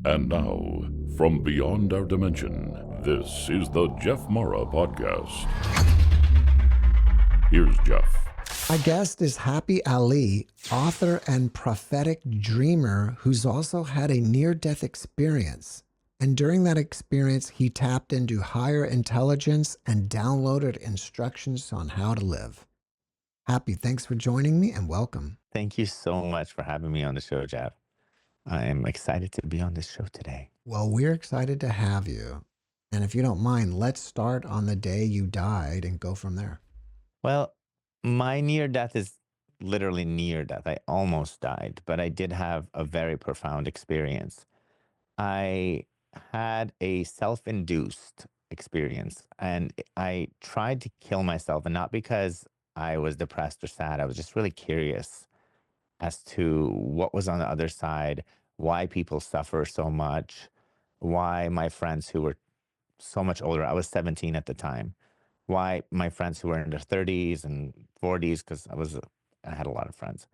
And now, from beyond our dimension, this is the JeffMara podcast. Here's Jeff. My guest is Happy Ali, author and prophetic dreamer who's also had a near-death experience. And during that experience, he tapped into higher intelligence and downloaded instructions on how to live. Happy, thanks for joining me and welcome. Thank you so much for having me on the show, Jeff. I am excited to be on this show today. Well, we're excited to have you. And if you don't mind, let's start on the day you died and go from there. Well, my near death is literally near death. I almost died, but I did have a very profound experience. I had a self-induced experience and I tried to kill myself, and not because I was depressed or sad. I was just really curious as to what was on the other side, why people suffer so much, why my friends who were so much older, I was 17 at the time, why my friends who were in their 30s and 40s, because I had a lot of friends,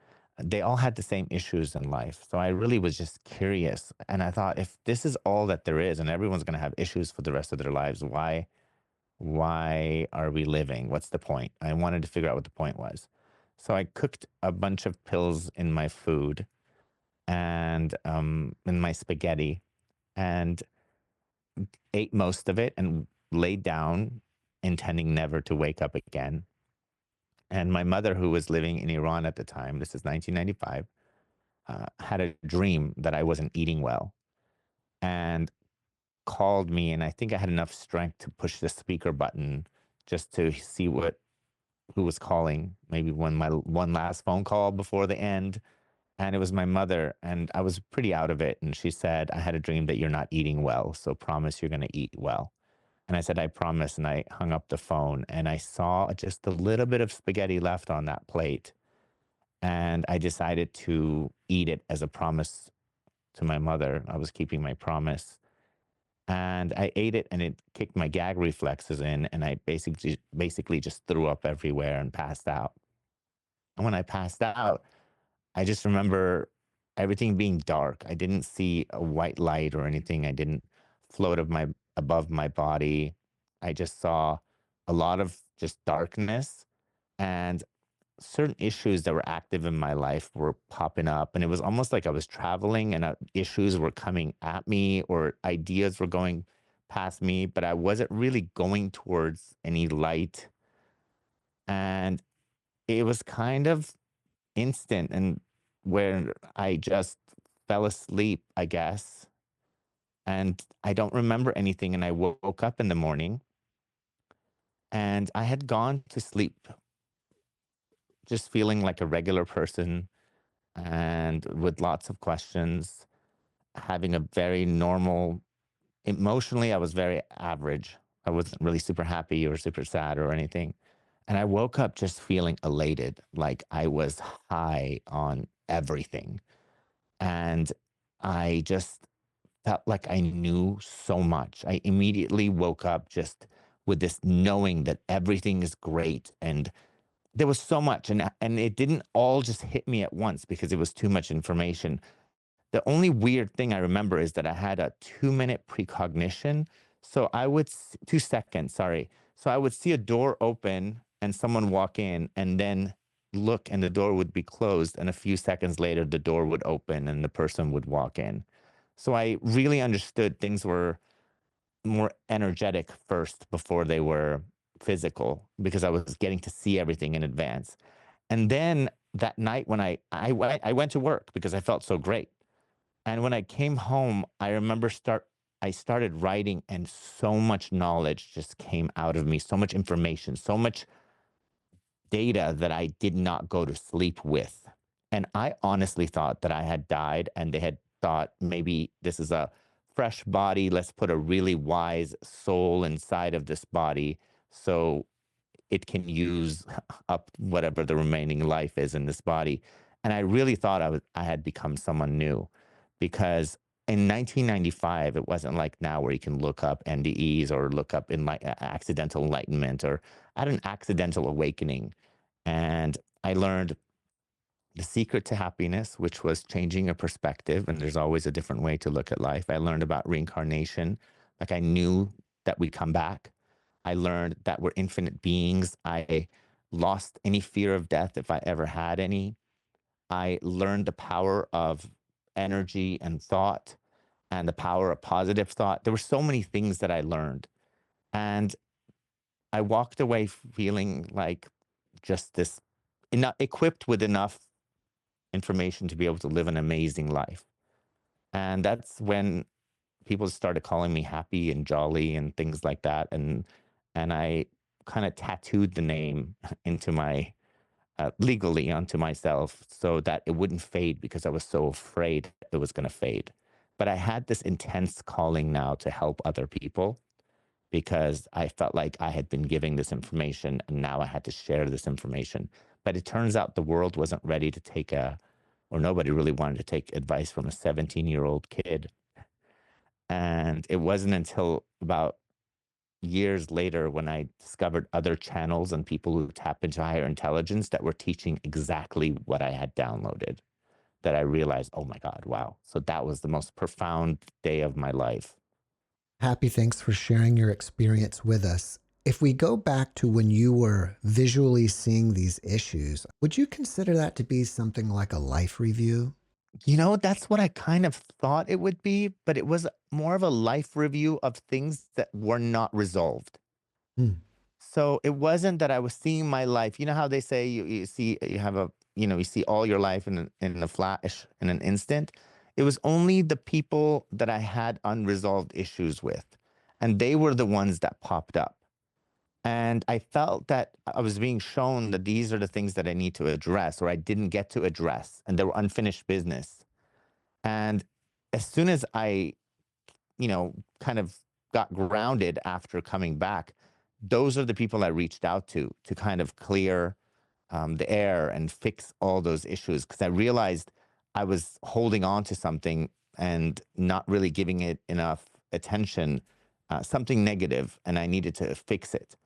they all had the same issues in life. So I really was just curious. And I thought, if this is all that there is and everyone's going to have issues for the rest of their lives, why are we living? What's the point? I wanted to figure out what the point was. So I cooked a bunch of pills in my food and in my spaghetti, and ate most of it and laid down, intending never to wake up again. And my mother, who was living in Iran at the time, this is 1995, had a dream that I wasn't eating well and called me. And I think I had enough strength to push the speaker button just to see who was calling, maybe my one last phone call before the end. And it was my mother, and I was pretty out of it. And she said, I had a dream that you're not eating well, so promise you're going to eat well. And I said, I promise. And I hung up the phone, and I saw just a little bit of spaghetti left on that plate. And I decided to eat it as a promise to my mother. I was keeping my promise. And I ate it, and it kicked my gag reflexes in, and I basically just threw up everywhere and passed out. And when I passed out, I just remember everything being dark. I didn't see a white light or anything. I didn't float above my body. I just saw a lot of just darkness, and certain issues that were active in my life were popping up. And it was almost like I was traveling, and issues were coming at me, or ideas were going past me, but I wasn't really going towards any light. And it was kind of instant, and where I just fell asleep, I guess. And I don't remember anything. And I woke up in the morning, and I had gone to sleep just feeling like a regular person and with lots of questions, having a very normal, emotionally, I was very average. I wasn't really super happy or super sad or anything. And I woke up just feeling elated, like I was high on everything. And I just felt like I knew so much. I immediately woke up just with this knowing that everything is great. And there was so much, and it didn't all just hit me at once because it was too much information. The only weird thing I remember is that I had a 2-minute precognition. So 2 seconds, sorry. So I would see a door open and someone walk in, and then look, and the door would be closed. And a few seconds later, the door would open and the person would walk in. So I really understood things were more energetic first before they were physical, because I was getting to see everything in advance. And then that night when I went to work because I felt so great. And when I came home, I remember I started writing, and so much knowledge just came out of me, so much information, so much data that I did not go to sleep with. And I honestly thought that I had died, and they had thought, maybe this is a fresh body. Let's put a really wise soul inside of this body so it can use up whatever the remaining life is in this body. And I really thought I had become someone new, because in 1995, it wasn't like now where you can look up NDEs or look up accidental enlightenment. Or I had an accidental awakening, and I learned the secret to happiness, which was changing a perspective. And there's always a different way to look at life. I learned about reincarnation. Like, I knew that we come back. I learned that we're infinite beings. I lost any fear of death if I ever had any. I learned the power of energy and thought and the power of positive thought. There were so many things that I learned. And I walked away feeling like just this, enough, equipped with enough information to be able to live an amazing life. And that's when people started calling me happy and jolly and things like that. And I kind of tattooed the name into my legally onto myself so that it wouldn't fade, because I was so afraid it was going to fade. But I had this intense calling now to help other people, because I felt like I had been giving this information and now I had to share this information. But it turns out the world wasn't ready to take or nobody really wanted to take advice from a 17-year-old kid. And it wasn't until about years later, when I discovered other channels and people who tap into higher intelligence that were teaching exactly what I had downloaded, that I realized, oh my God, wow. So that was the most profound day of my life. Happy, thanks for sharing your experience with us. If we go back to when you were visually seeing these issues, would you consider that to be something like a life review? That's what I kind of thought it would be, but it was more of a life review of things that were not resolved. Hmm. So it wasn't that I was seeing my life. You know how they say you see, you have you see all your life in a flash, in an instant. It was only the people that I had unresolved issues with, and they were the ones that popped up. And I felt that I was being shown that these are the things that I need to address, or I didn't get to address, and they were unfinished business. And as soon as I, kind of got grounded after coming back, those are the people I reached out to kind of clear the air and fix all those issues. Because I realized I was holding on to something and not really giving it enough attention, something negative, and I needed to fix it.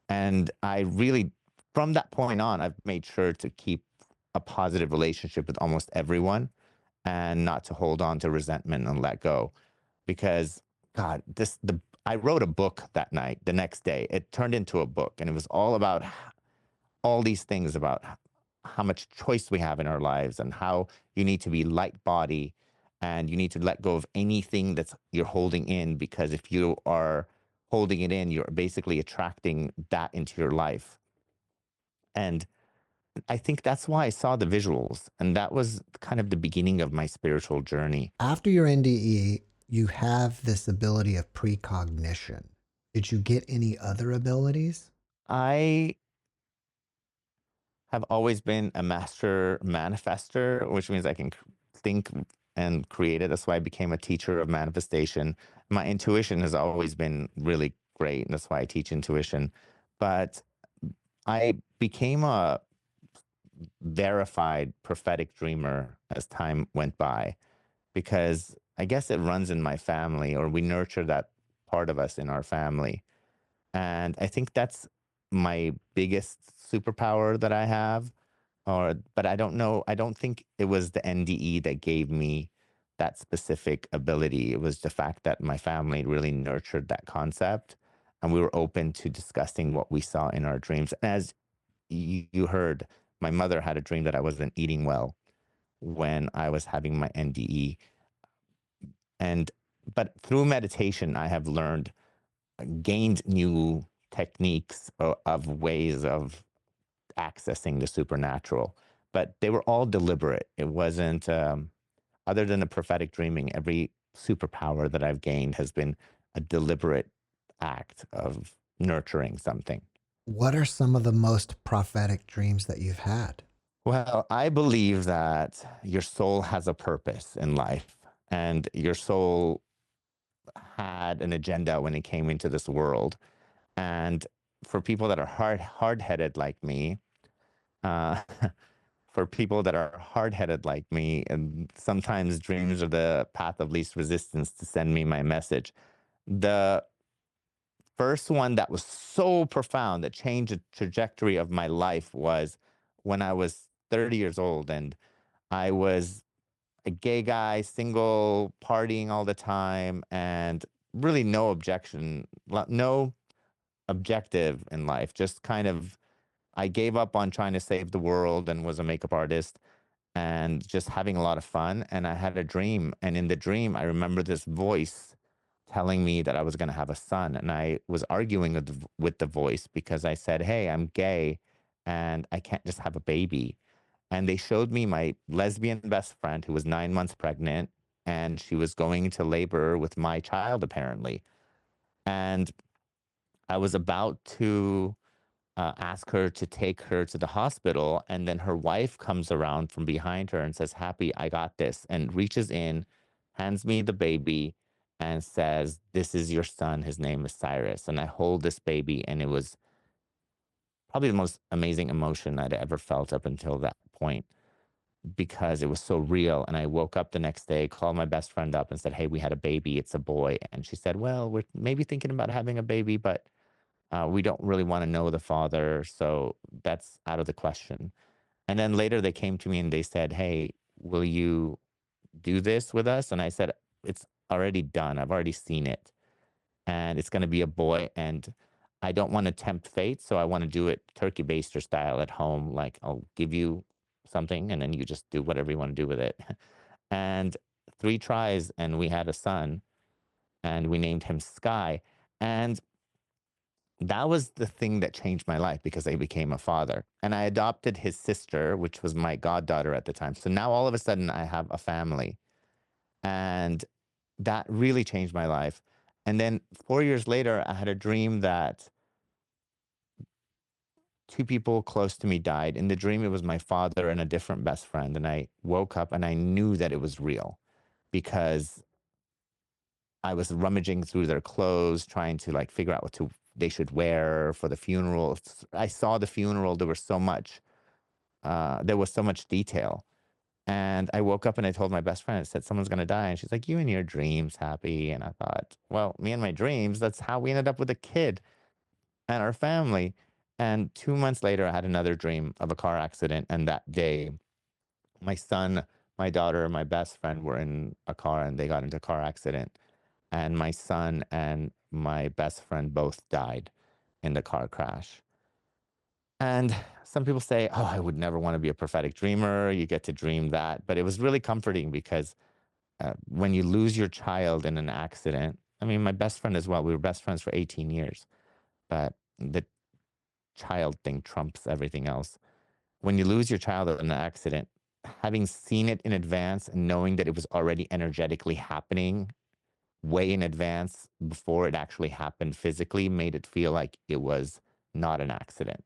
And I really, from that point on, I've made sure to keep a positive relationship with almost everyone and not to hold on to resentment and let go. Because, God, I wrote a book that night. The next day it turned into a book, and it was all about all these things about how much choice we have in our lives, and how you need to be light body, and you need to let go of anything that's you're holding in, because if you are holding it in, you're basically attracting that into your life. And I think that's why I saw the visuals, and that was kind of the beginning of my spiritual journey. After your NDE, you have this ability of precognition. Did you get any other abilities? I have always been a master manifester, which means I can think and create it. That's why I became a teacher of manifestation. My intuition has always been really great, and that's why I teach intuition. But I became a verified prophetic dreamer as time went by, because I guess it runs in my family, or we nurture that part of us in our family. And I think that's my biggest superpower that I have. But I don't know. I don't think it was the NDE that gave me that specific ability. It was the fact that my family really nurtured that concept, and we were open to discussing what we saw in our dreams. As you heard, my mother had a dream that I wasn't eating well when I was having my NDE. And but through meditation, I have learned, gained new techniques of ways of accessing the supernatural, but they were all deliberate. It wasn't, other than the prophetic dreaming, every superpower that I've gained has been a deliberate act of nurturing something. What are some of the most prophetic dreams that you've had? Well, I believe that your soul has a purpose in life, and your soul had an agenda when it came into this world. And for people that are hard-headed like me, uh, for people that are hard-headed like me, and sometimes dreams are the path of least resistance to send me my message. The first one that was so profound that changed the trajectory of my life was when I was 30 years old, and I was a gay guy, single, partying all the time, and really no no objective in life. Just kind of, I gave up on trying to save the world and was a makeup artist and just having a lot of fun. And I had a dream. And in the dream, I remember this voice telling me that I was going to have a son. And I was arguing with the voice because I said, hey, I'm gay and I can't just have a baby. And they showed me my lesbian best friend who was 9 months pregnant, and she was going into labor with my child, apparently. And I was about to ask her to take her to the hospital. And then her wife comes around from behind her and says, Happy, I got this, and reaches in, hands me the baby, and says, this is your son. His name is Cyrus. And I hold this baby, and it was probably the most amazing emotion I'd ever felt up until that point because it was so real. And I woke up the next day, called my best friend up and said, hey, we had a baby. It's a boy. And she said, well, we're maybe thinking about having a baby, but we don't really want to know the father. So that's out of the question. And then later they came to me and they said, hey, will you do this with us? And I said, it's already done. I've already seen it. And it's going to be a boy. And I don't want to tempt fate. So I want to do it turkey baster style at home. Like I'll give you something and then you just do whatever you want to do with it. And 3 tries and we had a son and we named him Sky. And that was the thing that changed my life because I became a father. And I adopted his sister, which was my goddaughter at the time. So now all of a sudden I have a family. And that really changed my life. And then 4 years later, I had a dream that 2 people close to me died. In the dream, it was my father and a different best friend. And I woke up and I knew that it was real because I was rummaging through their clothes, trying to like figure out they should wear for the funeral. I saw the funeral. There was so much detail. And I woke up and I told my best friend, I said, someone's going to die. And she's like, you and your dreams, Happy. And I thought, well, me and my dreams, that's how we ended up with a kid and our family. And 2 months later, I had another dream of a car accident. And that day, my son, my daughter, and my best friend were in a car and they got into a car accident. And my son and my best friend both died in the car crash. And some people say, oh, I would never want to be a prophetic dreamer. You get to dream that. But it was really comforting because when you lose your child in an accident, I mean, my best friend as well, we were best friends for 18 years, but the child thing trumps everything else. When you lose your child in an accident, having seen it in advance and knowing that it was already energetically happening way in advance before it actually happened physically made it feel like it was not an accident.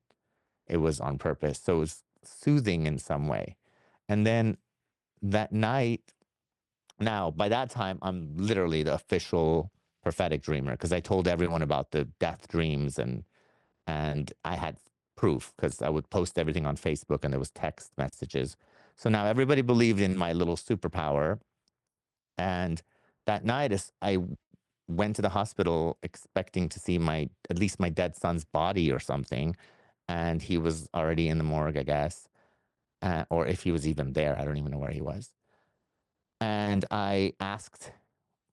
It was on purpose. So it was soothing in some way. And then that night, now by that time, I'm literally the official prophetic dreamer because I told everyone about the death dreams and I had proof because I would post everything on Facebook and there was text messages. So now everybody believed in my little superpower. And that night, I went to the hospital expecting to see at least my dead son's body or something. And he was already in the morgue, I guess. Or if he was even there, I don't even know where he was. And I asked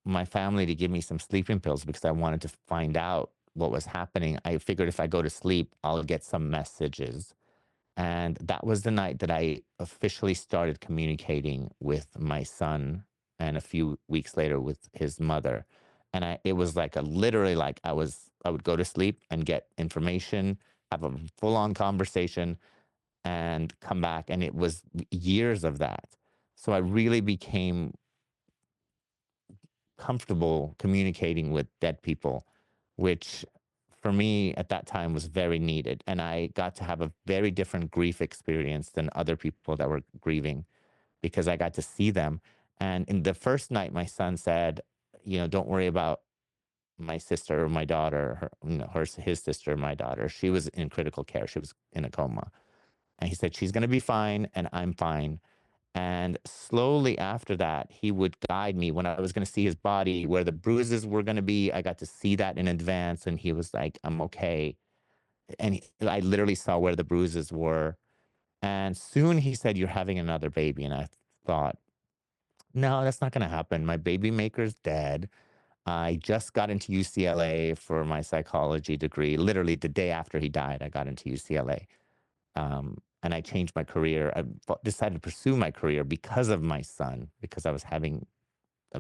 my family to give me some sleeping pills because I wanted to find out what was happening. I figured if I go to sleep, I'll get some messages. And that was the night that I officially started communicating with my son and a few weeks later with his mother. And it was like literally like I would go to sleep and get information, have a full on conversation and come back. And it was years of that. So I really became comfortable communicating with dead people, which for me at that time was very needed. And I got to have a very different grief experience than other people that were grieving because I got to see them. And in the first night, my son said, don't worry about my sister or my daughter, his sister, my daughter. She was in critical care. She was in a coma. And he said, she's going to be fine and I'm fine. And slowly after that, he would guide me when I was going to see his body, where the bruises were going to be. I got to see that in advance. And he was like, I'm okay. And I literally saw where the bruises were. And soon he said, "You're having another baby." And I thought, no, that's not going to happen. My baby maker's dead. I just got into UCLA for my psychology degree. Literally the day after he died, I got into UCLA. And I changed my career. I decided to pursue my career because of my son, because I was having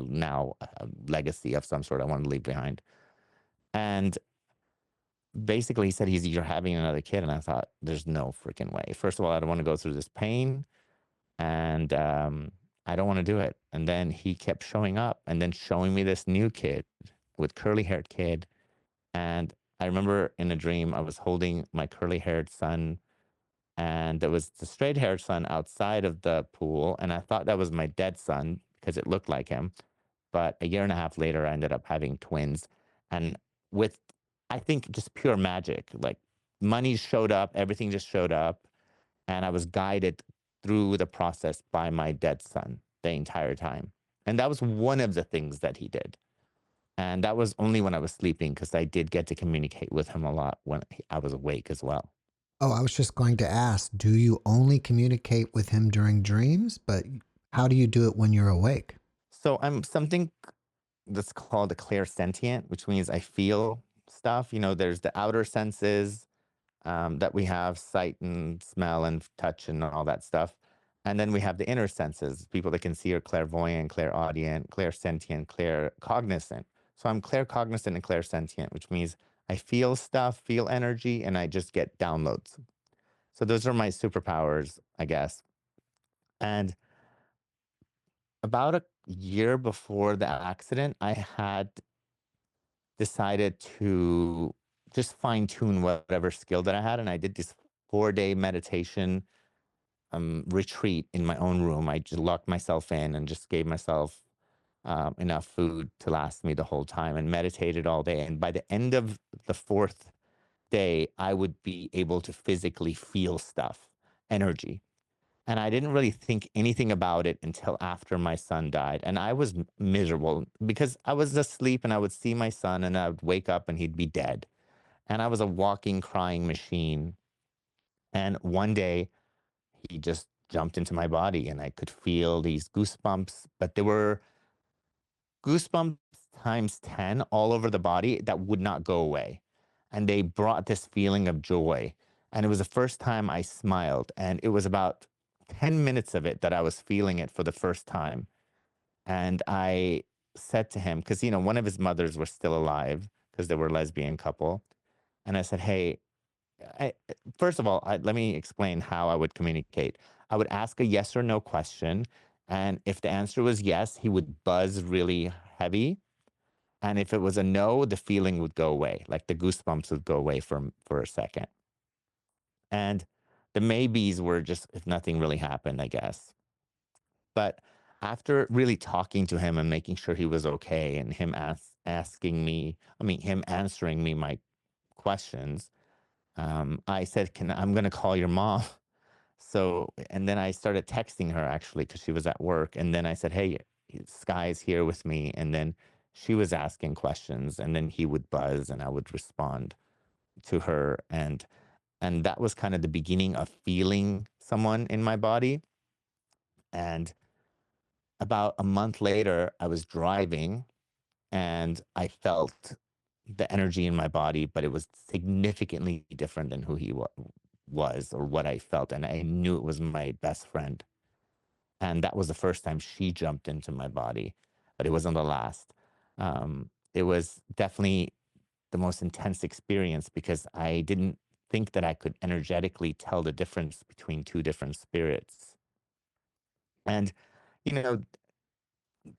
now a legacy of some sort I wanted to leave behind. And basically, he said, "You're having another kid." And I thought, there's no freaking way. First of all, I don't want to go through this pain. And I don't want to do it. And then he kept showing up and then showing me this new kid with curly haired kid. And I remember in a dream, I was holding my curly haired son, and there was the straight haired son outside of the pool. And I thought that was my dead son because it looked like him. But a year and a half later, I ended up having twins. And with, I think, just pure magic, like money showed up, everything just showed up. And I was guided through the process by my dead son the entire time. And that was one of the things that he did. And that was only when I was sleeping, because I did get to communicate with him a lot when I was awake as well. Oh, I was just going to ask, do you only communicate with him during dreams? But how do you do it when you're awake? So I'm something that's called a clairsentient, which means I feel stuff. There's the outer senses, that we have, sight and smell and touch and all that stuff. And then we have the inner senses, people that can see are clairvoyant, clairaudient, clairsentient, claircognizant. So I'm claircognizant and clairsentient, which means I feel stuff, feel energy, and I just get downloads. So those are my superpowers, I guess. And about a year before the accident, I had decided to just fine tune whatever skill that I had. And I did this 4-day meditation retreat in my own room. I just locked myself in and just gave myself enough food to last me the whole time, and meditated all day. And by the end of the 4th day, I would be able to physically feel stuff, energy. And I didn't really think anything about it until after my son died. And I was miserable because I was asleep and I would see my son and I would wake up and he'd be dead. And I was a walking, crying machine. And one day, he just jumped into my body and I could feel these goosebumps, but they were goosebumps times 10 all over the body that would not go away. And they brought this feeling of joy. And it was the first time I smiled. And it was about 10 minutes of it that I was feeling it for the first time. And I said to him, because, one of his mothers was still alive because they were a lesbian couple. And I said, "Hey, I, first of all, let me explain how I would communicate. I would ask a yes or no question. And if the answer was yes, he would buzz really heavy. And if it was a no, the feeling would go away. Like the goosebumps would go away for a second. And the maybes were just if nothing really happened, I guess. But after really talking to him and making sure he was okay, and him him answering me my questions, I said, I'm going to call your mom." So, and then I started texting her actually because she was at work. And then I said, "Hey, Sky's here with me." And then she was asking questions, and then he would buzz and I would respond to her. And that was kind of the beginning of feeling someone in my body. And about a month later, I was driving and I felt the energy in my body, but it was significantly different than who he was or what I felt. And I knew it was my best friend. And that was the first time she jumped into my body, but it wasn't the last. It was definitely the most intense experience because I didn't think that I could energetically tell the difference between two different spirits. And, you know,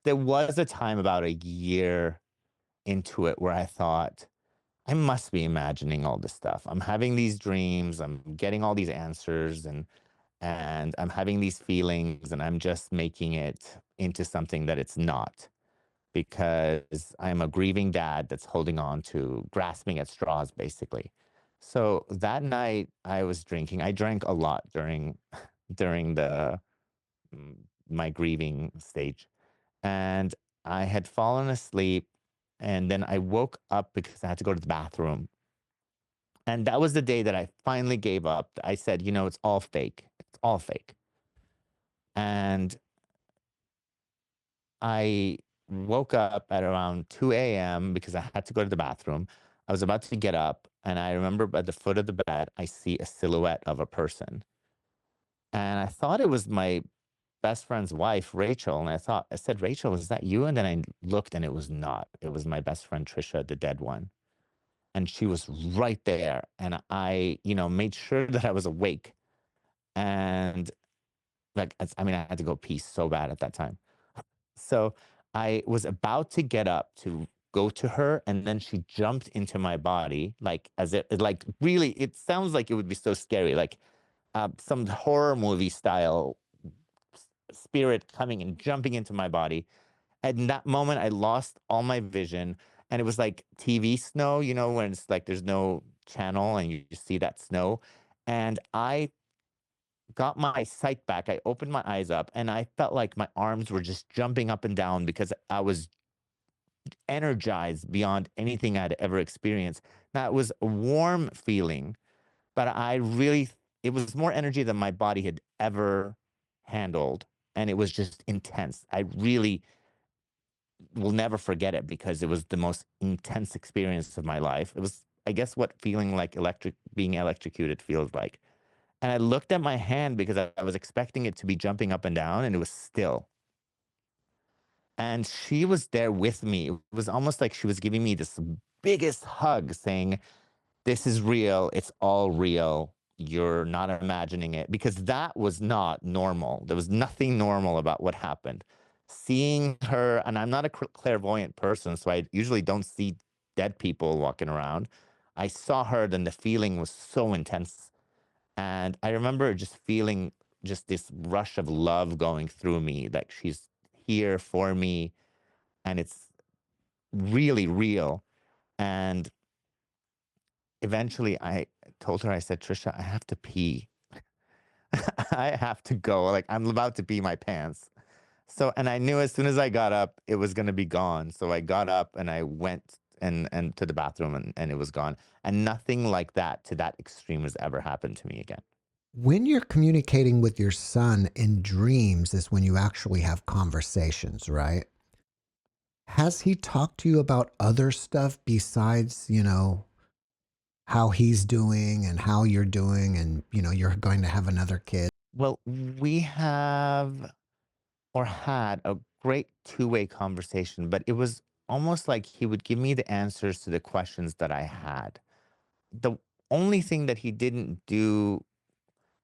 there was a time about a year into it where I thought, I must be imagining all this stuff. I'm having these dreams, I'm getting all these answers, and I'm having these feelings, and I'm just making it into something that it's not, because I'm a grieving dad that's holding on to, grasping at straws, basically. So that night I was drinking. I drank a lot during the mm, my grieving stage, and I had fallen asleep, and then I woke up because I had to go to the bathroom. And that was the day that I finally gave up. I said, it's all fake. It's all fake. And I woke up at around 2 a.m. because I had to go to the bathroom. I was about to get up, and I remember at the foot of the bed, I see a silhouette of a person. And I thought it was my best friend's wife, Rachel. And I said, Rachel, is that you? And then I looked, and it was not. It was my best friend, Trisha, the dead one. And she was right there. And I, made sure that I was awake. And like, I mean, I had to go pee so bad at that time. So I was about to get up to go to her, and then she jumped into my body, like as it like really. It sounds like it would be so scary, like some horror movie style spirit coming and jumping into my body. And in that moment, I lost all my vision, and it was like TV snow, when it's like there's no channel and you just see that snow. And I got my sight back. I opened my eyes up, and I felt like my arms were just jumping up and down because I was energized beyond anything I'd ever experienced. Now, it was a warm feeling, but it was more energy than my body had ever handled. And it was just intense. I really will never forget it because it was the most intense experience of my life. It was, I guess, what feeling like being electrocuted feels like. And I looked at my hand because I was expecting it to be jumping up and down, and it was still. And she was there with me. It was almost like she was giving me this biggest hug, saying, this is real. It's all real. You're not imagining it. Because that was not normal. There was nothing normal about what happened. Seeing her, and I'm not a clairvoyant person, so I usually don't see dead people walking around. I saw her, then the feeling was so intense. And I remember just feeling just this rush of love going through me, like she's here for me, and it's really real. And eventually I told her, I said, Trisha, I have to pee. I have to go. Like, I'm about to pee my pants. So, and I knew as soon as I got up, it was going to be gone. So I got up and I went and to the bathroom, and it was gone. And nothing like that to that extreme has ever happened to me again. When you're communicating with your son in dreams is when you actually have conversations, right? Has he talked to you about other stuff besides, how he's doing and how you're doing and, you're going to have another kid? Well, we have or had a great two-way conversation, but it was almost like he would give me the answers to the questions that I had. The only thing that he didn't do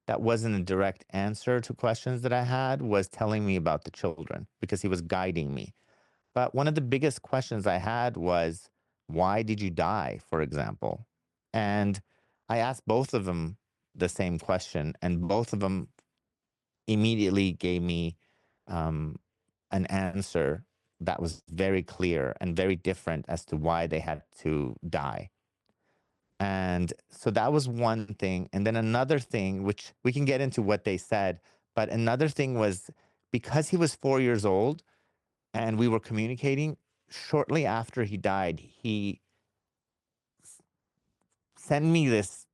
that wasn't a direct answer to questions that I had was telling me about the children, because he was guiding me. But one of the biggest questions I had was, why did you die, for example? And I asked both of them the same question, and both of them immediately gave me um, an answer that was very clear and very different as to why they had to die. And so that was one thing. And then another thing, which we can get into what they said, but another thing was, because he was 4 years old and we were communicating, shortly after he died, he sent me this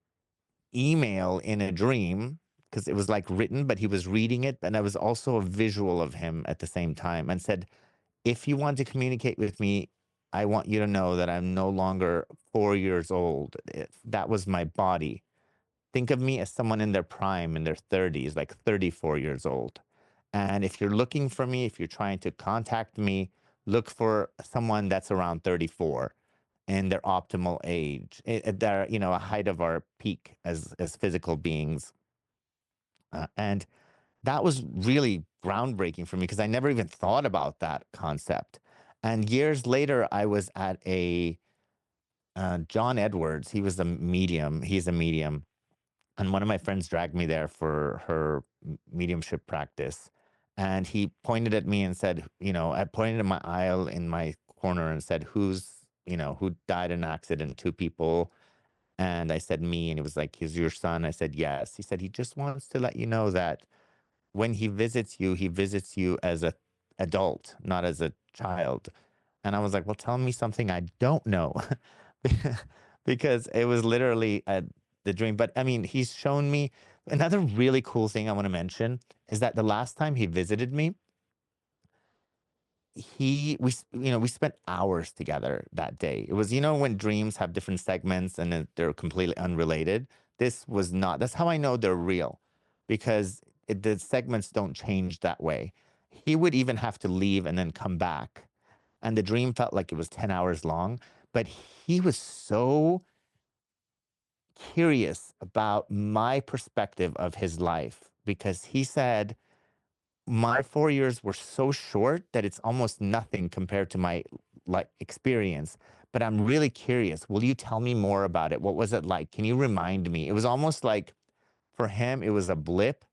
email in a dream, because it was like written, but he was reading it. And there was also a visual of him at the same time, and said, if you want to communicate with me, I want you to know that I'm no longer 4 years old. That was my body. Think of me as someone in their prime, in their 30s, like 34 years old. And if you're looking for me, if you're trying to contact me, look for someone that's around 34 in their optimal age, at their, a height of our peak as physical beings. And that was really groundbreaking for me, because I never even thought about that concept. And years later, I was at a John Edwards. He was a medium. He's a medium. And one of my friends dragged me there for her mediumship practice. And he pointed at me and said, I pointed at my aisle in my corner and said, who died in an accident? Two people. And I said, me. And he was like, is your son? I said, yes. He said, he just wants to let you know that when he visits you as a adult, not as a child. And I was like, well, tell me something I don't know. Because it was literally the dream. But I mean, he's shown me Another really cool thing I want to mention is that the last time he visited me, we spent hours together that day. It was, when dreams have different segments and they're completely unrelated. This was not. That's how I know they're real, because the segments don't change that way. He would even have to leave and then come back, and the dream felt like it was 10 hours long. But he was so curious about my perspective of his life, because he said my 4 years were so short that it's almost nothing compared to my experience. But I'm really curious. Will you tell me more about it? What was it like? Can you remind me? It was almost like, for him, it was a blip,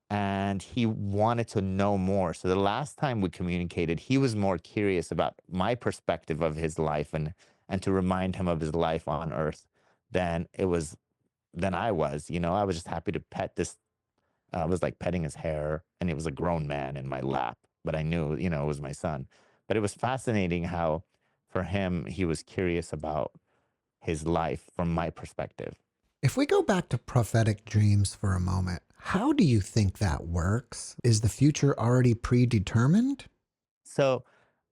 and he wanted to know more. So the last time we communicated, he was more curious about my perspective of his life, and to remind him of his life on Earth than it was than I was. I was just happy to pet this. I was like petting his hair, and it was a grown man in my lap, but I knew, it was my son. But it was fascinating how, for him, he was curious about his life from my perspective. If we go back to prophetic dreams for a moment, how do you think that works? Is the future already predetermined? So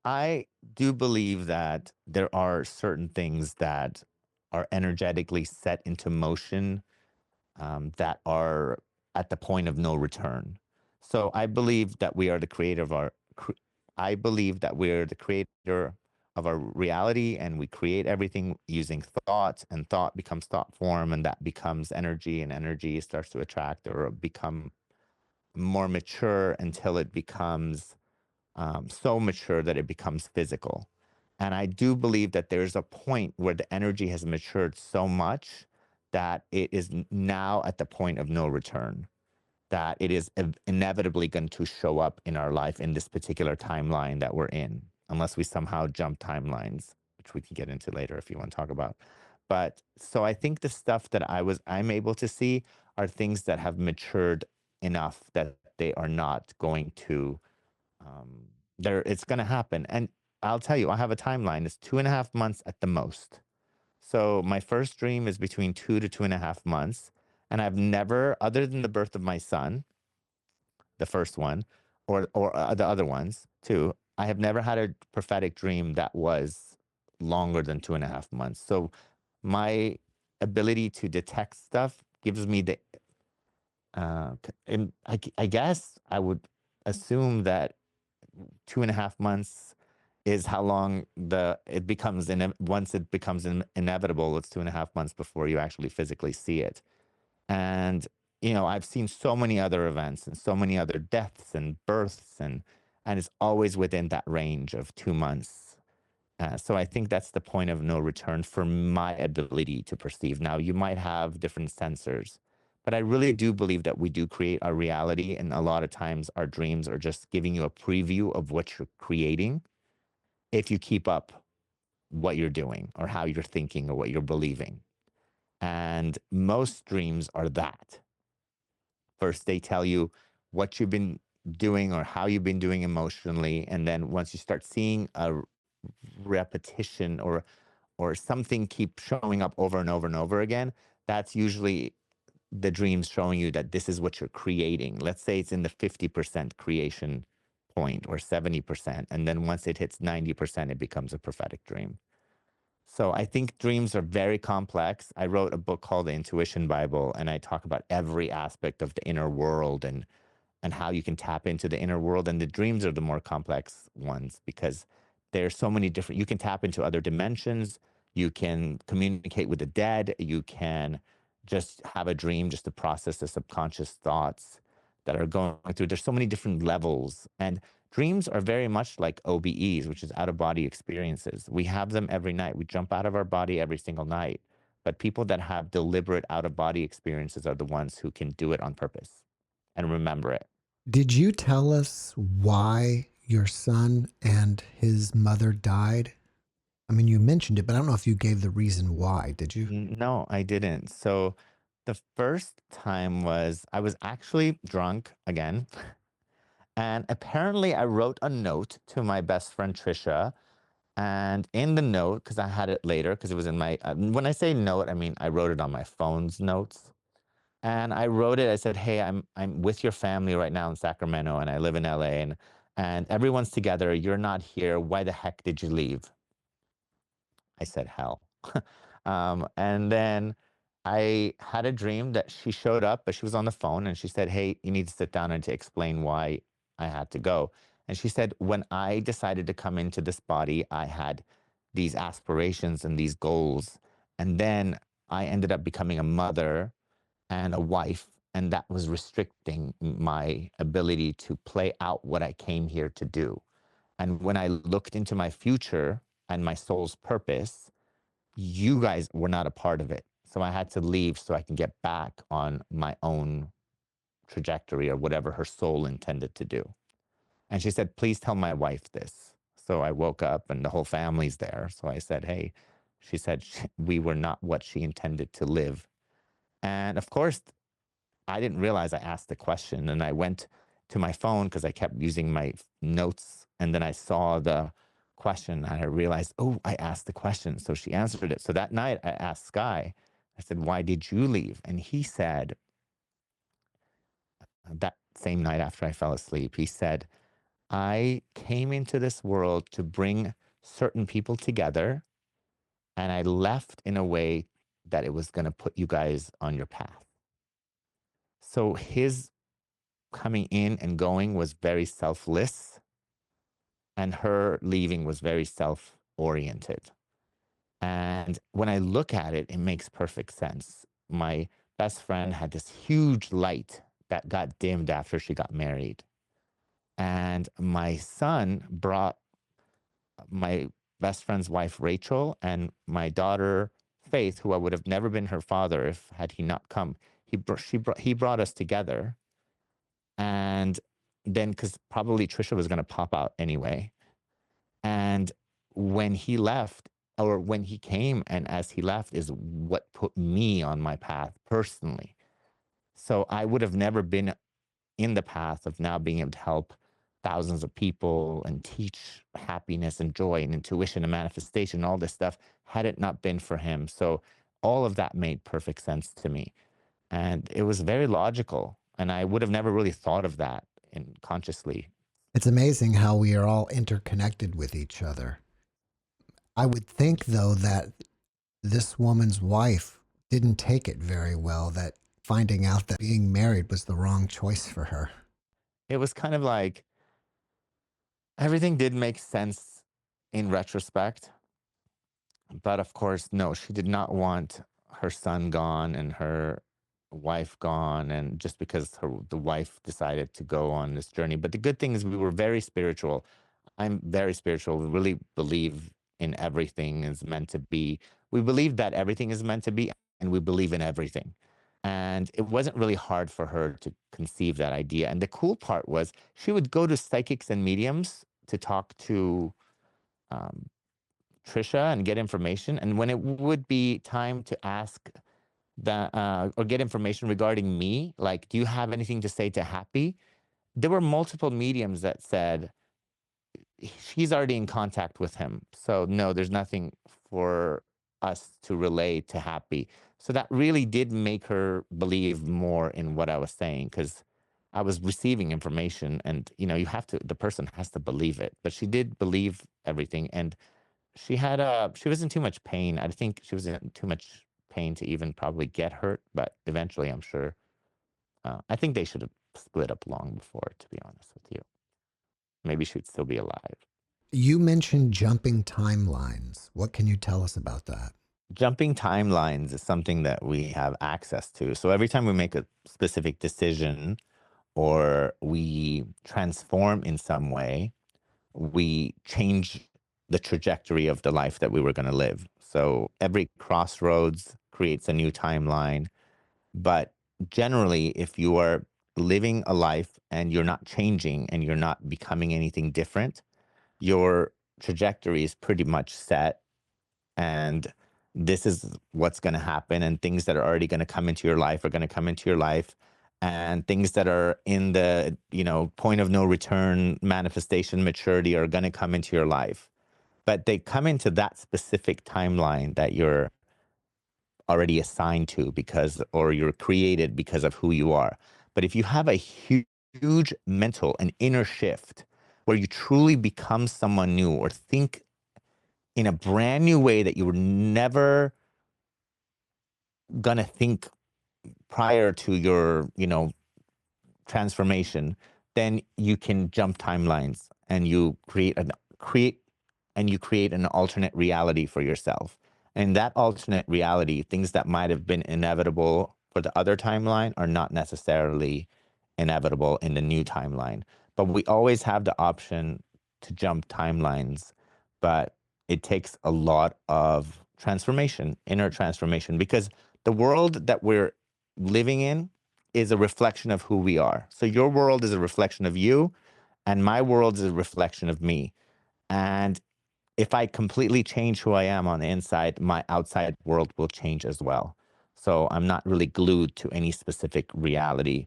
I do believe that there are certain things that are energetically set into motion, that are at the point of no return. So I believe that we are the creator of I believe that we're the creator of our reality, and we create everything using thought, and thought becomes thought form, and that becomes energy, and energy starts to attract or become more mature until it becomes so mature that it becomes physical. And I do believe that there's a point where the energy has matured so much that it is now at the point of no return, that it is inevitably going to show up in our life in this particular timeline that we're in, unless we somehow jump timelines, which we can get into later if you want to talk about. But so I think the stuff that I'm able to see are things that have matured enough that they are not going to it's going to happen. And I'll tell you, I have a timeline. It's 2.5 months at the most. So my first dream is between 2 to 2.5 months. And I've never, other than the birth of my son, the first one, or the other ones too, I have never had a prophetic dream that was longer than 2.5 months. So my ability to detect stuff gives me and I guess I would assume that 2.5 months is how long it becomes once it becomes inevitable. It's 2.5 months before you actually physically see it. And I've seen so many other events and so many other deaths and births, and it's always within that range of 2 months. So I think that's the point of no return for my ability to perceive. Now, you might have different sensors, but I really do believe that we do create our reality. And a lot of times our dreams are just giving you a preview of what you're creating if you keep up what you're doing or how you're thinking or what you're believing. And most dreams are that. First, they tell you what you've been doing or how you've been doing emotionally. And then once you start seeing a repetition, or something keep showing up over and over and over again, that's usually the dreams showing you that this is what you're creating. Let's say it's in the 50% creation point or 70%. And then once it hits 90%, it becomes a prophetic dream. So I think dreams are very complex. I wrote a book called The Intuition Bible, and I talk about every aspect of the inner world, and how you can tap into the inner world. And the dreams are the more complex ones, because there's so many different, you can tap into other dimensions. You can communicate with the dead. You can just have a dream just to process the subconscious thoughts that are going through. There's so many different levels. And dreams are very much like OBEs, which is out of body experiences. We have them every night. We jump out of our body every single night. But people that have deliberate out of body experiences are the ones who can do it on purpose and remember it. Did you tell us why your son and his mother died? I mean, you mentioned it, but I don't know if you gave the reason why. Did you? No, I didn't. So the first time was I was actually drunk again. And apparently I wrote a note to my best friend Trisha. And in the note, because I had it later, because it was in my, when I say note, I mean I wrote it on my phone's notes. And I wrote it. I said, "Hey, I'm with your family right now in Sacramento, and I live in LA, and everyone's together. You're not here. Why the heck did you leave?" I said, "Hell." And then I had a dream that she showed up, but she was on the phone, and she said, "Hey, you need to sit down and to explain why I had to go." And she said, "When I decided to come into this body, I had these aspirations and these goals. And then I ended up becoming a mother and a wife, and that was restricting my ability to play out what I came here to do. And when I looked into my future and my soul's purpose, you guys were not a part of it. So I had to leave so I can get back on my own trajectory or whatever her soul intended to do." And she said, "Please tell my wife this." So I woke up and the whole family's there. So I said, "Hey," she said, "we were not what she intended to live." And of course, I didn't realize I asked the question, and I went to my phone because I kept using my notes, and then I saw the question and I realized, oh, I asked the question. So she answered it. So that night I asked Sky, I said, "Why did you leave?" And he said, that same night after I fell asleep, he said, "I came into this world to bring certain people together, and I left in a way that it was going to put you guys on your path." So his coming in and going was very selfless, and her leaving was very self oriented. And when I look at it, it makes perfect sense. My best friend had this huge light that got dimmed after she got married. And my son brought my best friend's wife, Rachel, and my daughter, Faith, who I would have never been her father if had he not come. He brought us together. And then, because probably Trisha was going to pop out anyway. And when he left, or when he came and as he left, is what put me on my path personally. So I would have never been in the path of now being able to help thousands of people and teach happiness and joy and intuition and manifestation, all this stuff, had it not been for him. So all of that made perfect sense to me. And it was very logical. And I would have never really thought of that in consciously. It's amazing how we are all interconnected with each other. I would think, though, that this woman's wife didn't take it very well, that finding out that being married was the wrong choice for her. It was kind of like everything did make sense in retrospect. But of course, no, she did not want her son gone and her wife gone, and just because the wife decided to go on this journey. But the good thing is we were very spiritual. I'm very spiritual. We really believe in everything is meant to be. We believe that everything is meant to be, and we believe in everything. And it wasn't really hard for her to conceive that idea. And the cool part was she would go to psychics and mediums to talk to um, Trisha and get information. And when it would be time to ask or get information regarding me, like, "Do you have anything to say to Happy?" There were multiple mediums that said, "She's already in contact with him. So, no, there's nothing for us to relay to Happy." So that really did make her believe more in what I was saying, because I was receiving information, and, the person has to believe it. But she did believe everything. And she was in too much pain. I think she was in too much pain to even probably get hurt, but eventually, I'm sure. I think they should have split up long before, to be honest with you. Maybe she'd still be alive. You mentioned jumping timelines. What can you tell us about that? Jumping timelines is something that we have access to. So every time we make a specific decision or we transform in some way, we change the trajectory of the life that we were going to live. So every crossroads creates a new timeline. But generally, if you are living a life and you're not changing and you're not becoming anything different, your trajectory is pretty much set. And this is what's going to happen. And things that are already going to come into your life are going to come into your life. And things that are in the, point of no return, manifestation, maturity are going to come into your life. But they come into that specific timeline that you're already assigned to because, or you're created because of who you are. But if you have a huge mental and inner shift where you truly become someone new or think in a brand new way that you were never gonna think prior to your, transformation, then you can jump timelines and you create an alternate reality for yourself. And that alternate reality, things that might have been inevitable for the other timeline are not necessarily inevitable in the new timeline. But we always have the option to jump timelines, but it takes a lot of transformation, inner transformation, because the world that we're living in is a reflection of who we are. So your world is a reflection of you, and my world is a reflection of me. And if I completely change who I am on the inside, my outside world will change as well. So I'm not really glued to any specific reality.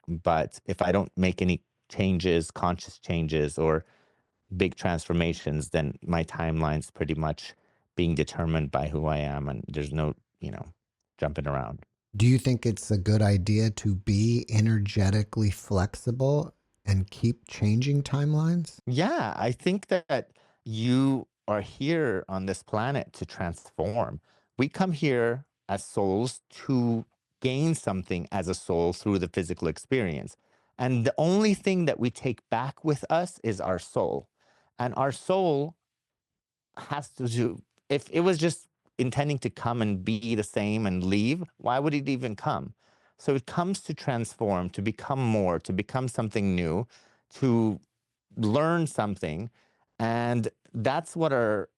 But if I don't make any changes, conscious changes, or big transformations, then my timeline's pretty much being determined by who I am, and there's no, jumping around. Do you think it's a good idea to be energetically flexible and keep changing timelines? Yeah, I think that you are here on this planet to transform. We come here as souls to gain something as a soul through the physical experience. And the only thing that we take back with us is our soul. And our soul has to do, if it was just intending to come and be the same and leave, why would it even come? So it comes to transform, to become more, to become something new, to learn something. And that's what our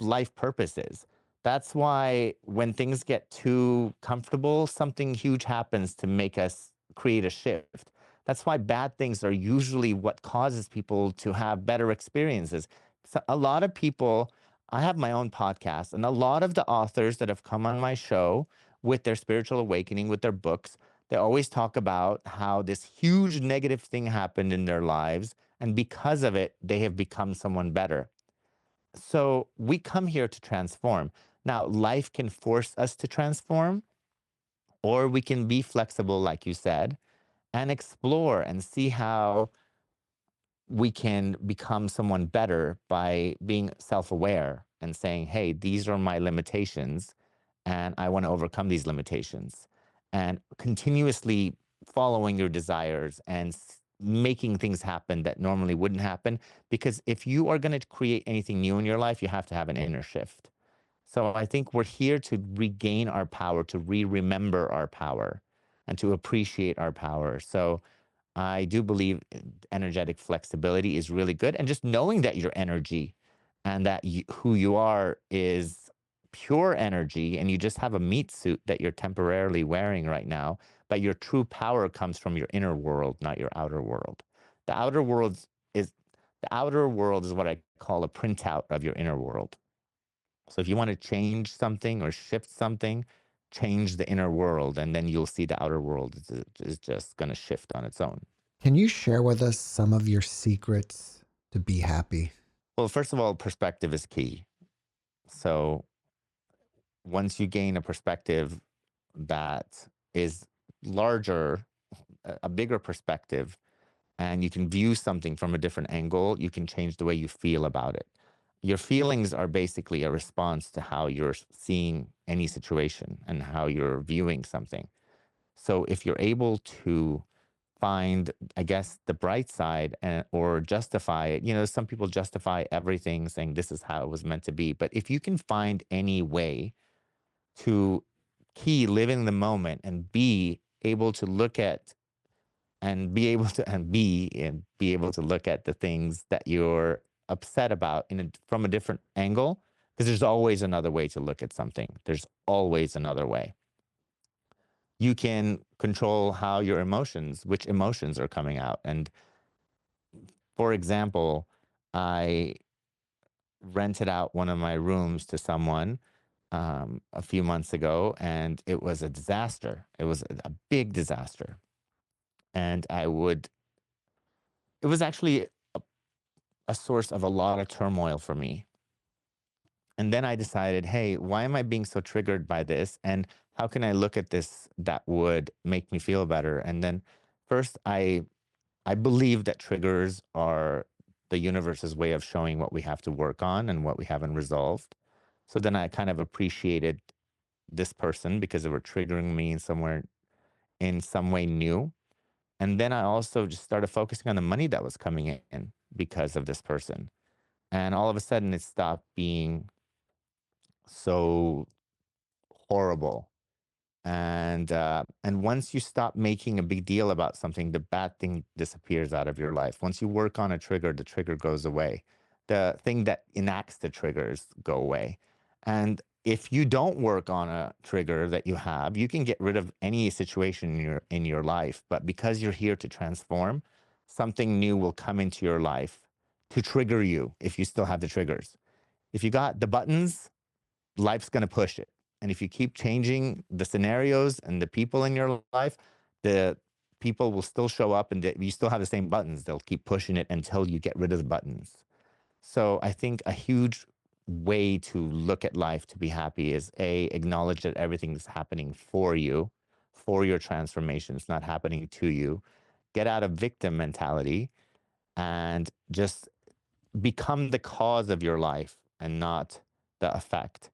life purpose is. That's why when things get too comfortable, something huge happens to make us create a shift. That's why bad things are usually what causes people to have better experiences. So a lot of people, I have my own podcast, and a lot of the authors that have come on my show with their spiritual awakening, with their books, they always talk about how this huge negative thing happened in their lives. And because of it, they have become someone better. So we come here to transform. Now, life can force us to transform, or we can be flexible, like you said, and explore and see how we can become someone better by being self aware and saying, hey, these are my limitations, and I want to overcome these limitations. And continuously following your desires and making things happen that normally wouldn't happen. Because if you are going to create anything new in your life, you have to have an inner shift. So I think we're here to regain our power, to remember our power, and to appreciate our power. So I do believe energetic flexibility is really good. And just knowing that your energy and that who you are is pure energy, and you just have a meat suit that you're temporarily wearing right now, but your true power comes from your inner world, not your outer world. The outer world is the outer world is what I call a printout of your inner world. So if you want to change something or shift something, change the inner world, and then you'll see the outer world is just going to shift on its own. Can you share with us some of your secrets to be happy? Well, first of all, perspective is key. So once you gain a perspective that is larger, a bigger perspective, and you can view something from a different angle, you can change the way you feel about it. Your feelings are basically a response to how you're seeing any situation and how you're viewing something. So if you're able to find, I guess, the bright side, or justify it, some people justify everything saying this is how it was meant to be. But if you can find any way to live in the moment and be able to look at and be able to be able to look at the things that you're upset about from a different angle, because there's always another way to look at something. There's always another way. You can control how your emotions, which emotions are coming out. And for example, I rented out one of my rooms to someone a few months ago, and it was a disaster. It was a big disaster. And it was actually a source of a lot of turmoil for me. And then I decided, hey, why am I being so triggered by this? And how can I look at this that would make me feel better? And then first, I believe that triggers are the universe's way of showing what we have to work on and what we haven't resolved. So then I kind of appreciated this person because they were triggering me in some way new. And then I also just started focusing on the money that was coming in because of this person. And all of a sudden it stopped being so horrible. And once you stop making a big deal about something, the bad thing disappears out of your life. Once you work on a trigger, the trigger goes away. The thing that enacts the triggers go away. And if you don't work on a trigger that you have, you can get rid of any situation in your life. But because you're here to transform, something new will come into your life to trigger you if you still have the triggers. If you got the buttons, life's going to push it. And if you keep changing the scenarios and the people in your life, the people will still show up and you still have the same buttons. They'll keep pushing it until you get rid of the buttons. So I think a huge way to look at life to be happy is acknowledge that everything's happening for you, for your transformation. It's not happening to you. Get out of victim mentality and just become the cause of your life and not the effect.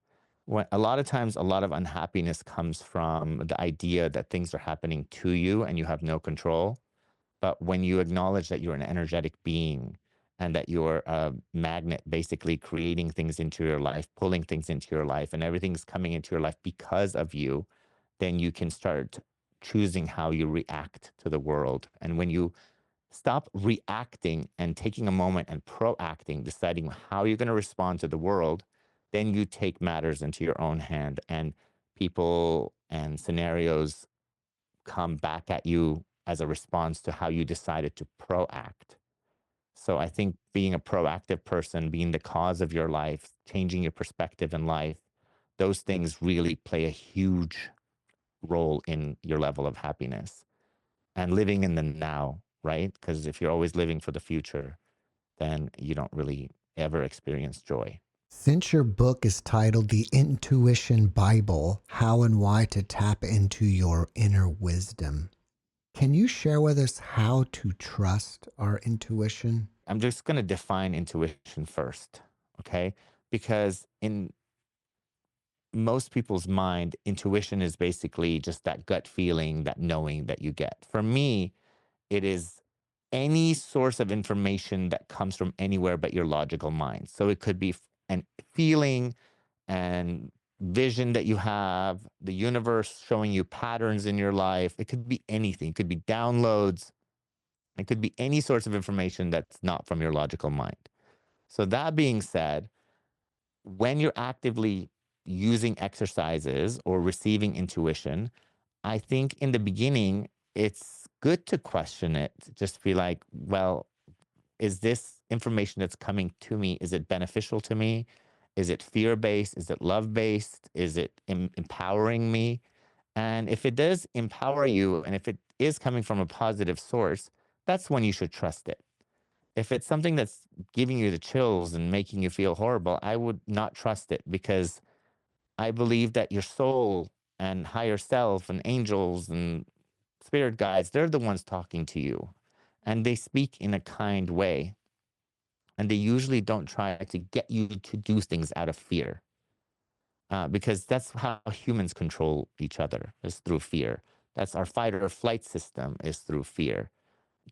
When a lot of times, a lot of unhappiness comes from the idea that things are happening to you and you have no control. But when you acknowledge that you're an energetic being and that you're a magnet, basically creating things into your life, pulling things into your life, and everything's coming into your life because of you, then you can start choosing how you react to the world. And when you stop reacting and taking a moment and proacting, deciding how you're going to respond to the world, then you take matters into your own hand and people and scenarios come back at you as a response to how you decided to proact. So I think being a proactive person, being the cause of your life, changing your perspective in life, those things really play a huge role in your level of happiness and living in the now, right? Because if you're always living for the future, then you don't really ever experience joy. Since your book is titled The Intuition Bible, How and Why to Tap into Your Inner Wisdom, can you share with us how to trust our intuition? I'm just going to define intuition first, okay? Because in most people's mind, intuition is basically just that gut feeling, that knowing that you get. For me, it is any source of information that comes from anywhere but your logical mind. So it could be an feeling and vision that you have, the universe showing you patterns in your life. It could be anything. It could be downloads. It could be any source of information that's not from your logical mind. So that being said, when you're actively using exercises or receiving intuition, I think in the beginning, it's good to question it. Just be like, well, is this information that's coming to me, is it beneficial to me? Is it fear-based? Is it love-based? Is it empowering me? And if it does empower you, and if it is coming from a positive source, that's when you should trust it. If it's something that's giving you the chills and making you feel horrible, I would not trust it because I believe that your soul and higher self and angels and spirit guides, they're the ones talking to you. And they speak in a kind way. And they usually don't try to get you to do things out of fear. Because that's how humans control each other, is through fear. That's our fight or flight system, is through fear,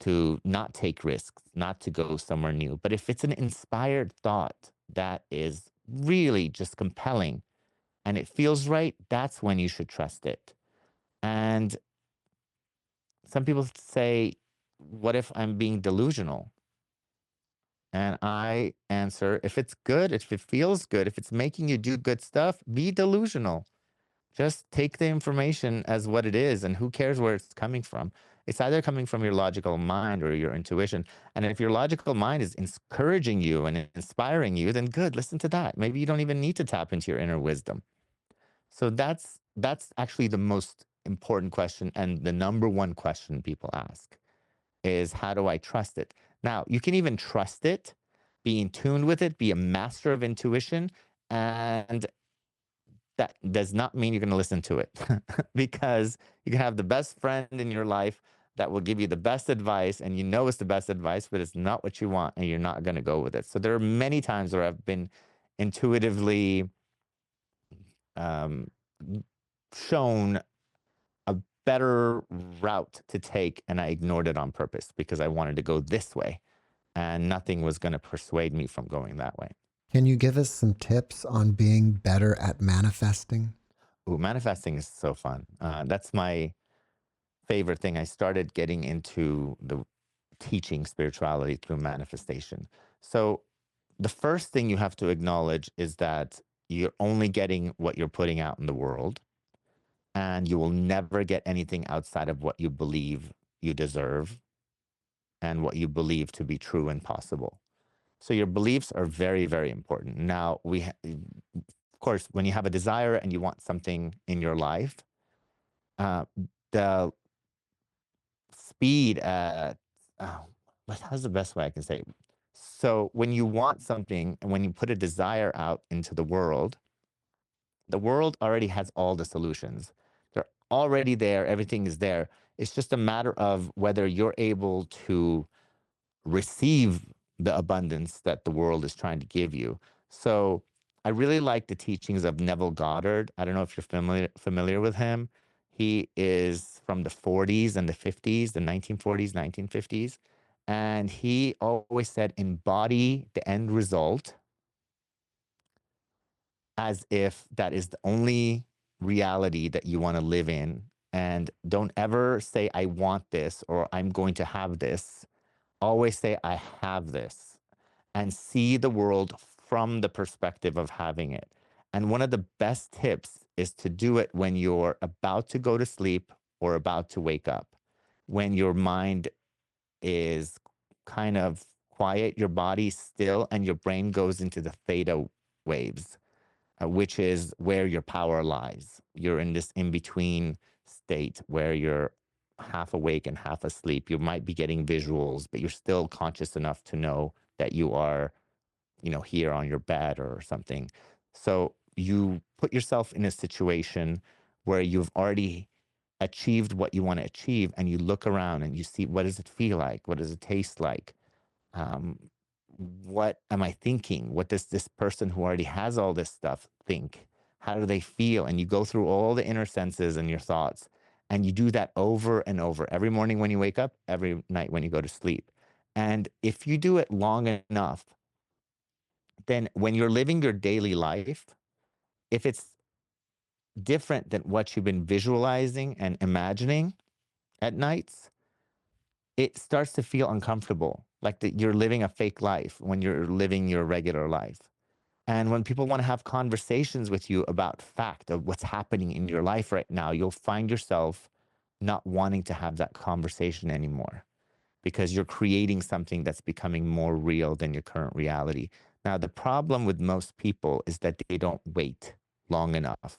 to not take risks, not to go somewhere new. But if it's an inspired thought that is really just compelling and it feels right, that's when you should trust it. And some people say, what if I'm being delusional? And I answer, if it's good, if it feels good, if it's making you do good stuff, be delusional. Just take the information as what it is, and who cares where it's coming from? It's either coming from your logical mind or your intuition. And if your logical mind is encouraging you and inspiring you, then good, listen to that. Maybe you don't even need to tap into your inner wisdom. So that's actually the most important question and the number one question people ask is, how do I trust it? Now, you can even trust it, be in tune with it, be a master of intuition, And that does not mean you're going to listen to it because you can have the best friend in your life that will give you the best advice and you know it's the best advice, but it's not what you want and you're not going to go with it. So there are many times where I've been intuitively um, shown a better route to take and I ignored it on purpose because I wanted to go this way and nothing was going to persuade me from going that way. Can you give us some tips on being better at manifesting? Ooh, manifesting is so fun. That's my favorite thing. I started getting into the teaching spirituality through manifestation. So the first thing you have to acknowledge is that you're only getting what you're putting out in the world, and you will never get anything outside of what you believe you deserve and what you believe to be true and possible. So your beliefs are very, very important. Now, of course, when you have a desire and you want something in your life, the speed at how's the best way I can say it? So when you want something and when you put a desire out into the world already has all the solutions. They're already there, everything is there. It's just a matter of whether you're able to receive the abundance that the world is trying to give you. So I really like the teachings of Neville Goddard. I don't know if you're familiar with him. He is from the 40s and the 50s, the 1940s, 1950s. And he always said, embody the end result as if that is the only reality that you want to live in. And don't ever say, I want this or I'm going to have this. Always say, I have this, and see the world from the perspective of having it. And one of the best tips is to do it when you're about to go to sleep or about to wake up, when your mind is kind of quiet, your body's still, and your brain goes into the theta waves, which is where your power lies. You're in this in between state where you're half awake and half asleep. You might be getting visuals, but you're still conscious enough to know that you are, here on your bed or something. So you put yourself in a situation where you've already achieved what you want to achieve, and you look around and you see, what does it feel like? What does it taste like? um, what am I thinking? What does this person who already has all this stuff think? How do they feel? And you go through all the inner senses and your thoughts, and you do that over and over every morning when you wake up, every night when you go to sleep. And if you do it long enough, then when you're living your daily life, if it's different than what you've been visualizing and imagining at nights, it starts to feel uncomfortable, like that you're living a fake life when you're living your regular life. And when people want to have conversations with you about fact of what's happening in your life right now, you'll find yourself not wanting to have that conversation anymore because you're creating something that's becoming more real than your current reality. Now, the problem with most people is that they don't wait long enough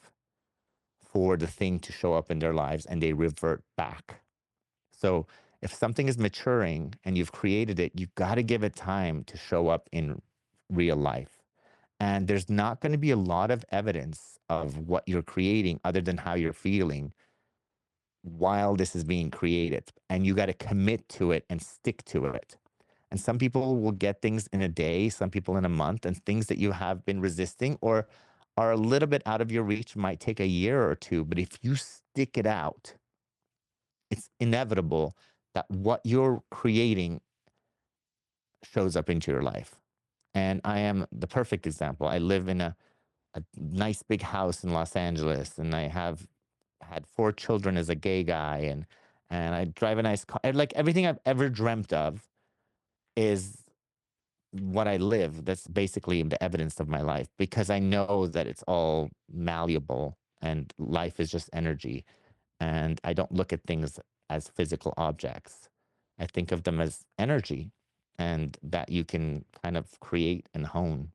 for the thing to show up in their lives and they revert back. So if something is maturing and you've created it, you've got to give it time to show up in real life. And there's not going to be a lot of evidence of what you're creating other than how you're feeling while this is being created. And you got to commit to it and stick to it. And some people will get things in a day, some people in a month, and things that you have been resisting or are a little bit out of your reach might take a year or two. But if you stick it out, it's inevitable that what you're creating shows up into your life. And I am the perfect example. I live in a nice big house in Los Angeles, and I have had 4 children as a gay guy, and I drive a nice car. Like everything I've ever dreamt of is what I live. That's basically the evidence of my life because I know that it's all malleable and life is just energy. And I don't look at things as physical objects. I think of them as energy and that you can kind of create and hone.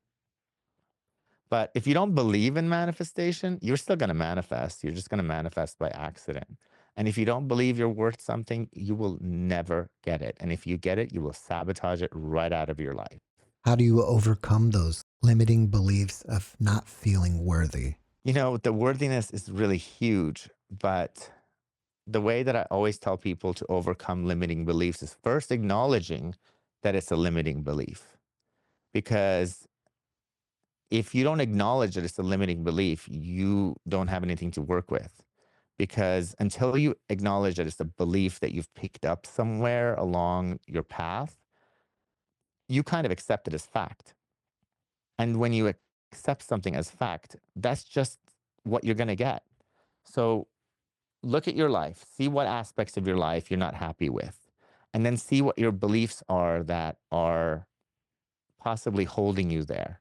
But if you don't believe in manifestation, you're still going to manifest. You're just going to manifest by accident. And if you don't believe you're worth something, you will never get it. And if you get it, you will sabotage it right out of your life. How do you overcome those limiting beliefs of not feeling worthy? The worthiness is really huge, but the way that I always tell people to overcome limiting beliefs is first acknowledging that it's a limiting belief. Because if you don't acknowledge that it's a limiting belief, you don't have anything to work with. Because until you acknowledge that it's a belief that you've picked up somewhere along your path, you kind of accept it as fact. And when you accept something as fact, that's just what you're going to get. So look at your life, see what aspects of your life you're not happy with, and then see what your beliefs are that are possibly holding you there.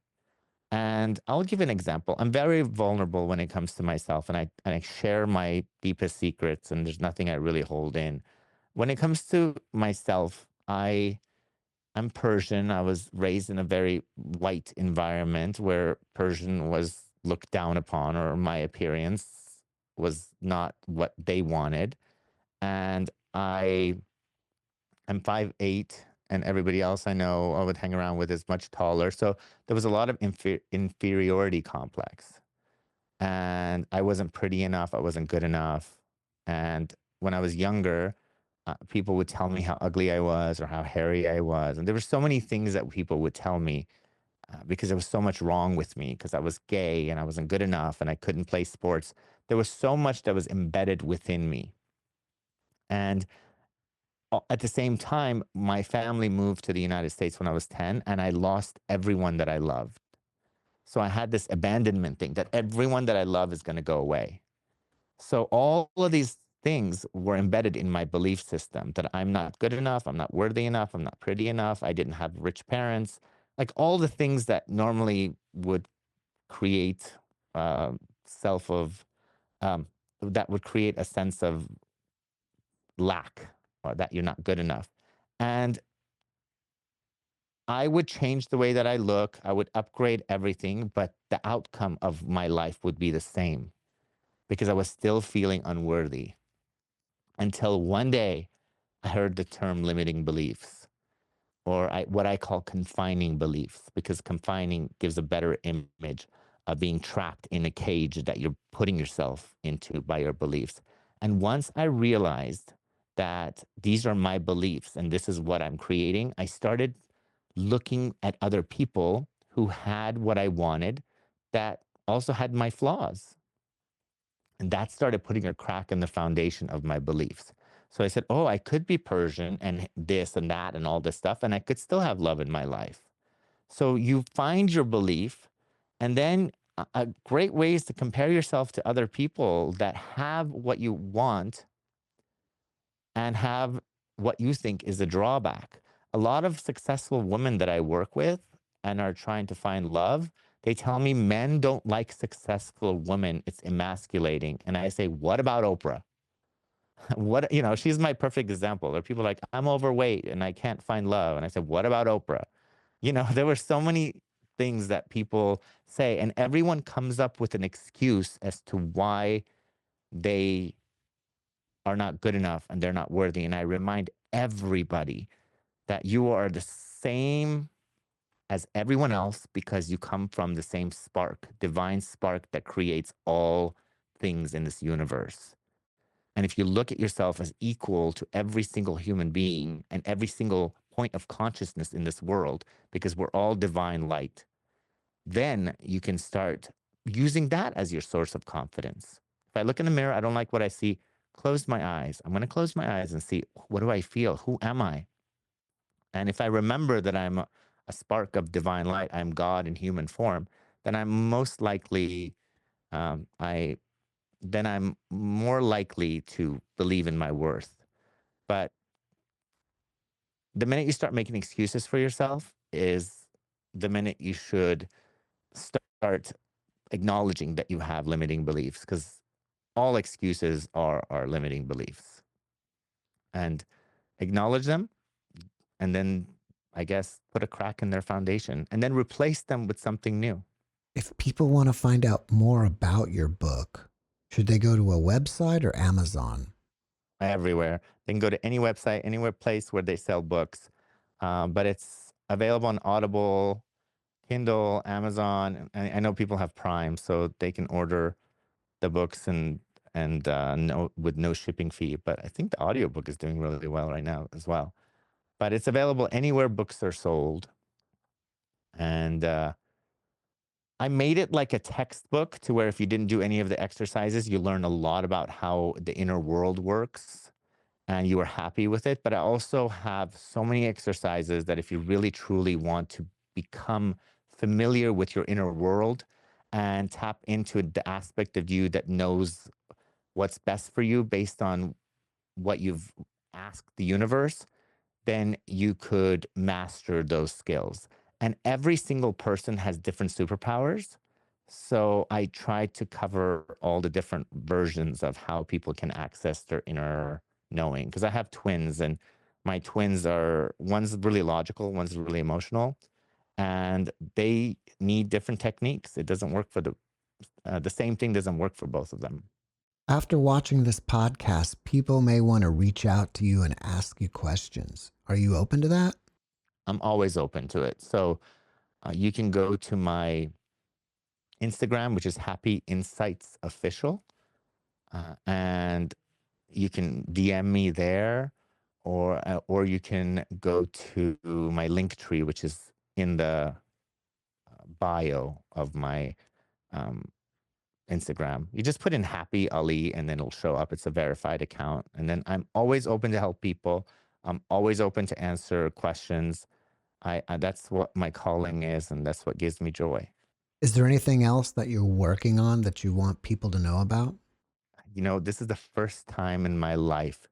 And I'll give an example. I'm very vulnerable when it comes to myself, and I share my deepest secrets, and there's nothing I really hold in. When it comes to myself, I'm Persian. I was raised in a very white environment where Persian was looked down upon, or my appearance was not what they wanted. And I'm 5'8", and everybody else I know I would hang around with is much taller. So there was a lot of inferiority complex. And I wasn't pretty enough. I wasn't good enough. And when I was younger, people would tell me how ugly I was or how hairy I was. And there were so many things that people would tell me because there was so much wrong with me because I was gay and I wasn't good enough and I couldn't play sports. There was so much that was embedded within me. And at the same time, my family moved to the United States when I was 10, and I lost everyone that I loved. So I had this abandonment thing that everyone that I love is going to go away. So all of these things were embedded in my belief system that I'm not good enough, I'm not worthy enough, I'm not pretty enough, I didn't have rich parents, like all the things that normally would create uh, self of, um, that would create a sense of lack or that you're not good enough. And I would change the way that I look, I would upgrade everything, but the outcome of my life would be the same because I was still feeling unworthy until one day I heard the term limiting beliefs, or what I call confining beliefs, because confining gives a better image of being trapped in a cage that you're putting yourself into by your beliefs. And once I realized that these are my beliefs and this is what I'm creating, I started looking at other people who had what I wanted that also had my flaws. And that started putting a crack in the foundation of my beliefs. So I said, oh, I could be Persian and this and that and all this stuff, and I could still have love in my life. So you find your belief, and then a great way is to compare yourself to other people that have what you want and have what you think is a drawback. A lot of successful women that I work with and are trying to find love, they tell me men don't like successful women. It's emasculating. And I say, what about Oprah? She's my perfect example. There are people like, I'm overweight and I can't find love. And I said, what about Oprah? There were so many things that people say, and everyone comes up with an excuse as to why they are not good enough and they're not worthy. And I remind everybody that you are the same as everyone else because you come from the same spark, divine spark that creates all things in this universe. And if you look at yourself as equal to every single human being and every single point of consciousness in this world, because we're all divine light, then you can start using that as your source of confidence. If I look in the mirror, I don't like what I see, close my eyes. I'm going to close my eyes and see, what do I feel? Who am I? And if I remember that I'm a spark of divine light, I'm God in human form, then I'm most likely, I then I'm more likely to believe in my worth. But the minute you start making excuses for yourself is the minute you should start acknowledging that you have limiting beliefs, because all excuses are limiting beliefs. And acknowledge them, and then I guess put a crack in their foundation and then replace them with something new. If people want to find out more about your book, should they go to a website or Amazon? Everywhere. They can go to any website, anywhere place where they sell books. But it's available on Audible, Kindle, Amazon. I know people have Prime, so they can order the books and no, with no shipping fee. But I think the audiobook is doing really well right now as well. But it's available anywhere books are sold. And I made it like a textbook to where if you didn't do any of the exercises, you learn a lot about how the inner world works and you are happy with it. But I also have so many exercises that if you really truly want to become familiar with your inner world and tap into the aspect of you that knows what's best for you based on what you've asked the universe, then you could master those skills. And every single person has different superpowers. So I try to cover all the different versions of how people can access their inner knowing. Because I have twins, and my twins are, one's really logical, one's really emotional, and they need different techniques. It doesn't work for the same thing doesn't work for both of them. After watching this podcast, people may want to reach out to you and ask you questions. Are you open to that? I'm always open to it. So you can go to my Instagram, which is Happy Insights Official, and you can DM me there, or you can go to my link tree, which is in the bio of my um, Instagram. You just put in Happy Ali, and then it'll show up. It's a verified account, and then I'm always open to help people. I'm always open to answer questions. I that's what my calling is, and that's what gives me joy. Is there anything else that you're working on that you want people to know about? You know, this is the first time in my life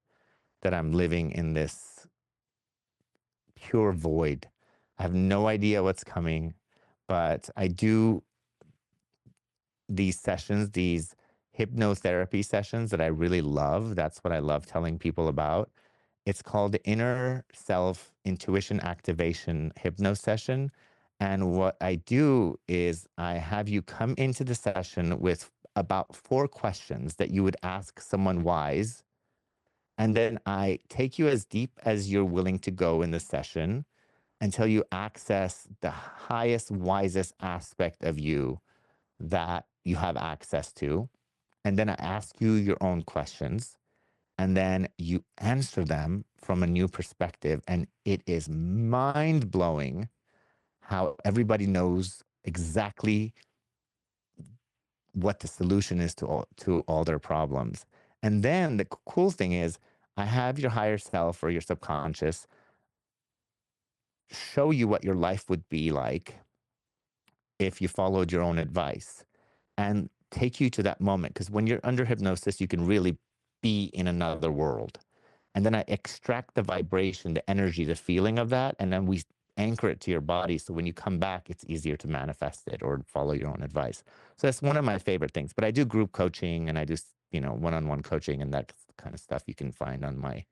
that I'm living in this pure void. I have no idea what's coming, but I do these sessions, these hypnotherapy sessions that I really love. That's what I love telling people about. It's called the Inner Self Intuition Activation Hypno Session. And what I do is I have you come into the session with about 4 questions that you would ask someone wise. And then I take you as deep as you're willing to go in the session until you access the highest, wisest aspect of you that you have access to. And then I ask you your own questions. And then you answer them from a new perspective. And it is mind blowing how everybody knows exactly what the solution is to all their problems. And then the cool thing is, I have your higher self or your subconscious show you what your life would be like if you followed your own advice and take you to that moment. Because when you're under hypnosis, you can really be in another world. And then I extract the vibration, the energy, the feeling of that. And then we anchor it to your body. So when you come back, it's easier to manifest it or follow your own advice. So that's one of my favorite things. But I do group coaching and I do, one-on-one coaching, and that kind of stuff you can find on my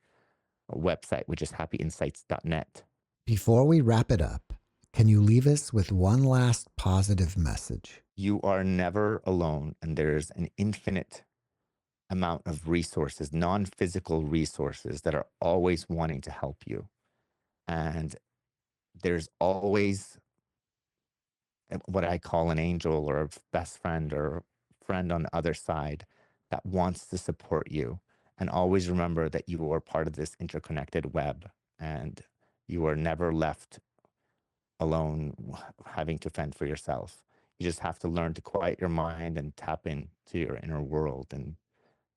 website, which is happyinsights.net. Before we wrap it up, can you leave us with one last positive message? You are never alone, and there's an infinite amount of resources, non-physical resources that are always wanting to help you. And there's always what I call an angel or a best friend or friend on the other side that wants to support you. And always remember that you are part of this interconnected web, and you are never left alone having to fend for yourself. You just have to learn to quiet your mind and tap into your inner world, and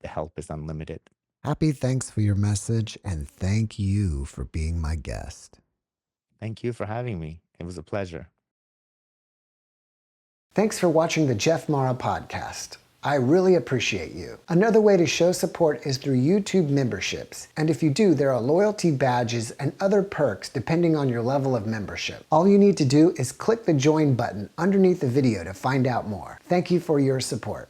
the help is unlimited. Happy, thanks for your message, and thank you for being my guest. Thank you for having me. It was a pleasure. Thanks for watching the JeffMara podcast. I really appreciate you. Another way to show support is through YouTube memberships. And if you do, there are loyalty badges and other perks depending on your level of membership. All you need to do is click the join button underneath the video to find out more. Thank you for your support.